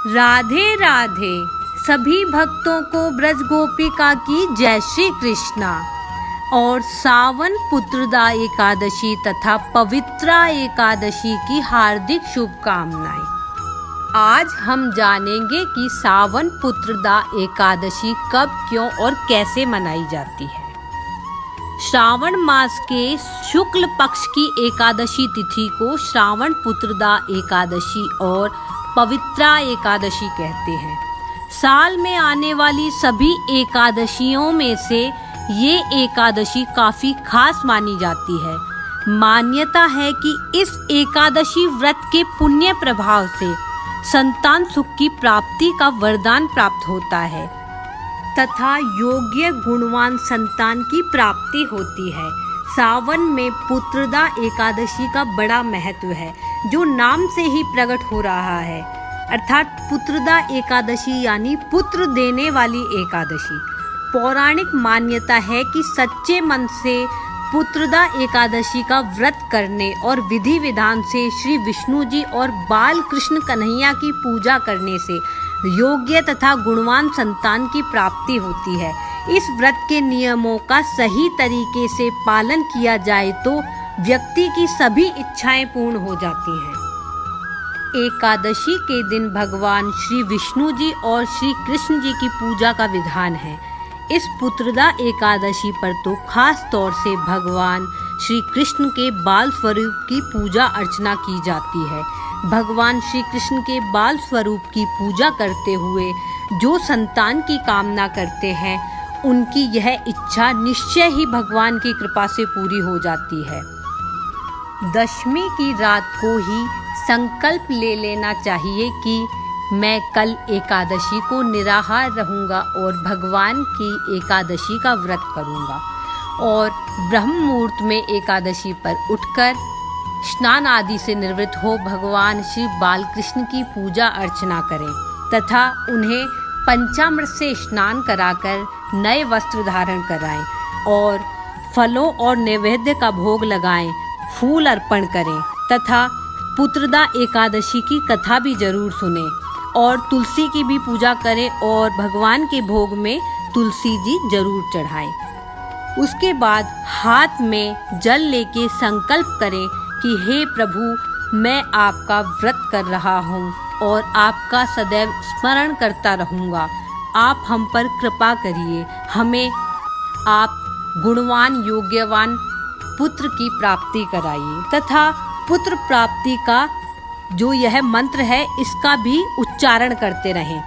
राधे राधे सभी भक्तों को ब्रज गोपिका की जय श्री कृष्णा। और सावन पुत्रदा एकादशी तथा पवित्रा एकादशी की हार्दिक शुभकामनाएं। आज हम जानेंगे कि सावन पुत्रदा एकादशी कब, क्यों और कैसे मनाई जाती है। श्रावण मास के शुक्ल पक्ष की एकादशी तिथि को श्रावण पुत्रदा एकादशी और पवित्रा एकादशी कहते हैं। साल में आने वाली सभी एकादशियों में से ये एकादशी काफी खास मानी जाती है। मान्यता है कि इस एकादशी व्रत के पुण्य प्रभाव से संतान सुख की प्राप्ति का वरदान प्राप्त होता है तथा योग्य गुणवान संतान की प्राप्ति होती है। सावन में पुत्रदा एकादशी का बड़ा महत्व है, जो नाम से ही प्रकट हो रहा है, अर्थात पुत्रदा एकादशी यानी पुत्र देने वाली एकादशी। पौराणिक मान्यता है कि सच्चे मन से पुत्रदा एकादशी का व्रत करने और विधि विधान से श्री विष्णु जी और बाल कृष्ण कन्हैया की पूजा करने से योग्य तथा गुणवान संतान की प्राप्ति होती है। इस व्रत के नियमों का सही तरीके से पालन किया जाए तो व्यक्ति की सभी इच्छाएं पूर्ण हो जाती हैं। एकादशी के दिन भगवान श्री विष्णु जी और श्री कृष्ण जी की पूजा का विधान है। इस पुत्रदा एकादशी पर तो खास तौर से भगवान श्री कृष्ण के बाल स्वरूप की पूजा अर्चना की जाती है। भगवान श्री कृष्ण के बाल स्वरूप की पूजा करते हुए जो संतान की कामना करते हैं, उनकी यह इच्छा निश्चय ही भगवान की कृपा से पूरी हो जाती है। दशमी की रात को ही संकल्प ले लेना चाहिए कि मैं कल एकादशी को निराहार रहूंगा और भगवान की एकादशी का व्रत करूंगा, और ब्रह्म मुहूर्त में एकादशी पर उठकर स्नान आदि से निवृत्त हो भगवान श्री बालकृष्ण की पूजा अर्चना करें तथा उन्हें पंचामृत से स्नान कराकर नए वस्त्र धारण कराएं और फलों और नैवेद्य का भोग लगाएं, फूल अर्पण करें तथा पुत्रदा एकादशी की कथा भी जरूर सुनें और तुलसी की भी पूजा करें और भगवान के भोग में तुलसी जी जरूर चढ़ाएं। उसके बाद हाथ में जल लेके संकल्प करें कि हे प्रभु, मैं आपका व्रत कर रहा हूँ और आपका सदैव स्मरण करता रहूँगा। आप हम पर कृपा करिए, हमें आप गुणवान योग्यवान पुत्र की प्राप्ति कराइए तथा पुत्र प्राप्ति का जो यह मंत्र है इसका भी उच्चारण करते रहें।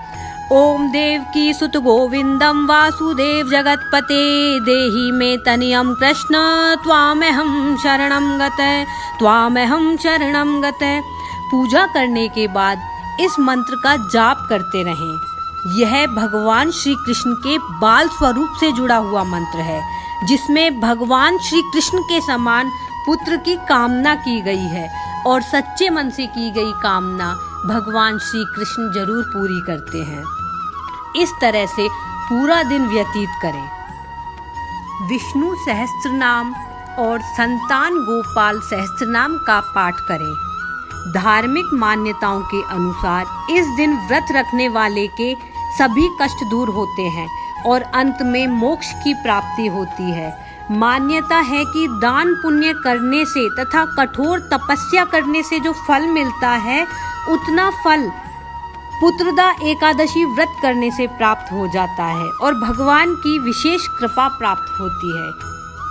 ओम देवकी सुत गोविंदम वासुदेव जगतपते देहि मे तनियम कृष्ण त्वामेहं शरणं गते त्वामेहं शरणं गते। पूजा करने के बाद इस मंत्र का जाप करते रहें। यह भगवान श्री कृष्ण के बाल स्वरूप से जुड़ा हुआ मंत्र है, जिसमें भगवान श्री कृष्ण के समान पुत्र की कामना की गई है और सच्चे मन से की गई कामना भगवान श्री कृष्ण जरूर पूरी करते हैं। इस तरह से पूरा दिन व्यतीत करें। विष्णु सहस्त्रनाम और संतान गोपाल सहस्त्रनाम का पाठ करें। धार्मिक मान्यताओं के अनुसार इस दिन व्रत रखने वाले के सभी कष्ट दूर होते हैं और अंत में मोक्ष की प्राप्ति होती है। मान्यता है कि दान पुण्य करने से तथा कठोर तपस्या करने से जो फल मिलता है, उतना फल पुत्रदा एकादशी व्रत करने से प्राप्त हो जाता है और भगवान की विशेष कृपा प्राप्त होती है।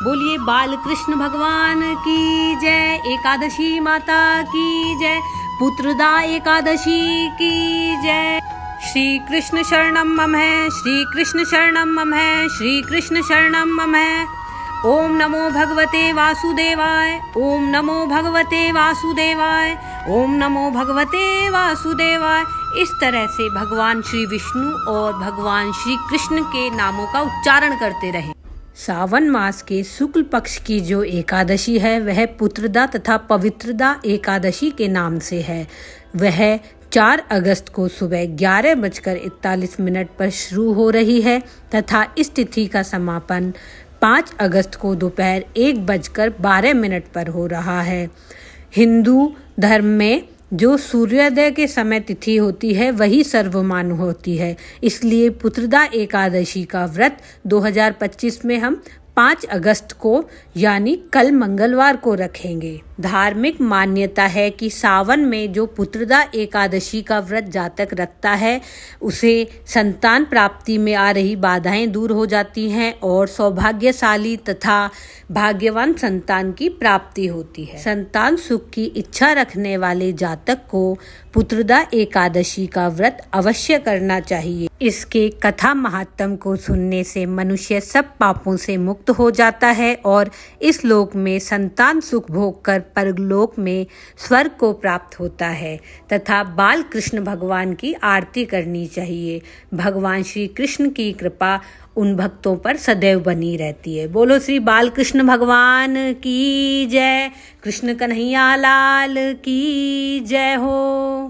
बोलिए बाल कृष्ण भगवान की जय, एकादशी माता की जय, पुत्रदा एकादशी की जय। श्री कृष्ण शरणं मम है, श्री कृष्ण शरणं मम है, श्री कृष्ण शरणं मम है। ओम नमो भगवते वासुदेवाय, ओम नमो भगवते वासुदेवाय, ओम नमो भगवते वासुदेवाय। इस तरह से भगवान श्री विष्णु और भगवान श्री कृष्ण के नामों का उच्चारण करते रहें। सावन मास के शुक्ल पक्ष की जो एकादशी है वह पुत्रदा तथा पवित्रदा एकादशी के नाम से है। वह 4 अगस्त को सुबह 11:41 पर शुरू हो रही है तथा इस तिथि का समापन 5 अगस्त को दोपहर 1:12 पर हो रहा है। हिंदू धर्म में जो सूर्योदय के समय तिथि होती है वही सर्वमान्य होती है। इसलिए पुत्रदा एकादशी का व्रत 2025 में हम 5 अगस्त को यानी कल मंगलवार को रखेंगे। धार्मिक मान्यता है कि सावन में जो पुत्रदा एकादशी का व्रत जातक रखता है उसे संतान प्राप्ति में आ रही बाधाएं दूर हो जाती हैं और सौभाग्यशाली तथा भाग्यवान संतान की प्राप्ति होती है। संतान सुख की इच्छा रखने वाले जातक को पुत्रदा एकादशी का व्रत अवश्य करना चाहिए। इसके कथा महात्म को सुनने से मनुष्य सब पापों से मुक्त हो जाता है और इस लोक में संतान सुख भोग कर परलोक में स्वर्ग को प्राप्त होता है तथा बाल कृष्ण भगवान की आरती करनी चाहिए। भगवान श्री कृष्ण की कृपा उन भक्तों पर सदैव बनी रहती है। बोलो श्री बाल कृष्ण भगवान की जय। कृष्ण कन्हैया लाल की जय हो।